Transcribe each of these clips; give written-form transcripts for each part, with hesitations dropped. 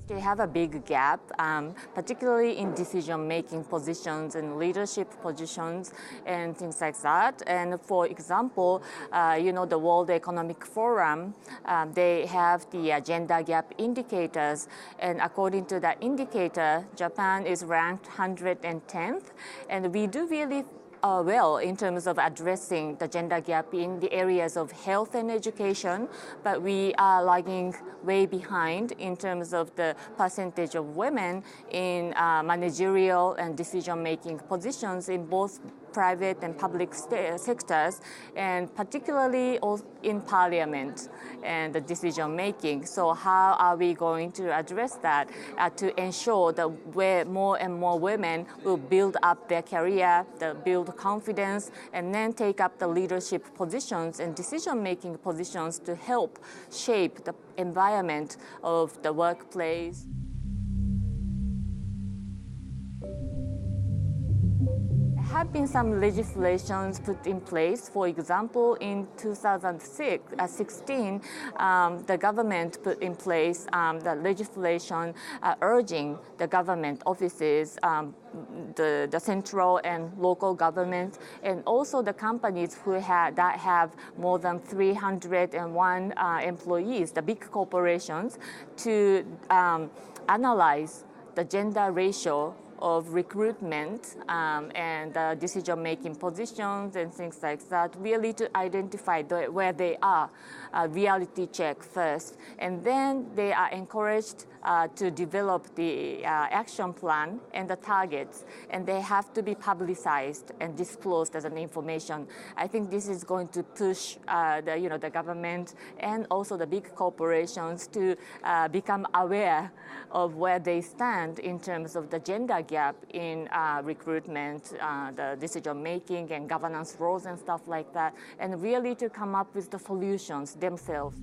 They have a big gap, particularly in decision-making positions and leadership positions and things like that. And for example, the World Economic Forum, they have the gender gap indicators. And according to that indicator, Japan is ranked 110th. And we do really well in terms of addressing the gender gap in the areas of health and education, but we are lagging way behind in terms of the percentage of women in managerial and decision-making positions in both private and public sectors, and particularly in parliament and the decision making. So how are we going to address that to ensure that where more and more women will build up their career, build confidence, and then take up the leadership positions and decision-making positions to help shape the environment of the workplace. There have been some legislations put in place. For example, in 2016, the government put in place the legislation urging the government offices, the central and local government, and also the companies that have more than 301 employees, the big corporations, to analyze the gender ratio of recruitment and decision-making positions and things like that, really to identify where they are, reality check first. And then they are encouraged to develop the action plan and the targets, and they have to be publicized and disclosed as an information. I think this is going to push the government and also the big corporations to become aware of where they stand in terms of the gender gap in recruitment, the decision-making and governance roles and stuff like that, and really to come up with the solutions themselves.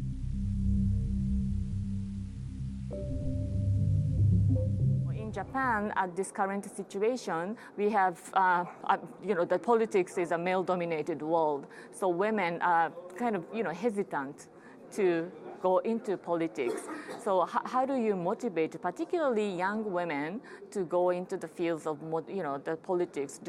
In Japan, at this current situation, we have, the politics is a male-dominated world, so women are kind of, hesitant to go into politics. So how do you motivate, particularly young women, to go into the fields of, the politics?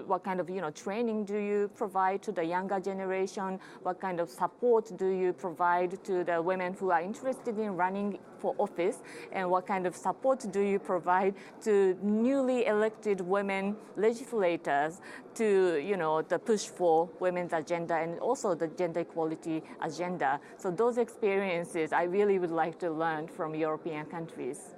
What kind of, training do you provide to the younger generation? What kind of support do you provide to the women who are interested in running for office? And what kind of support do you provide to newly elected women legislators to, to push for women's agenda and also the gender equality agenda? So those experiences I really would like to learn from European countries.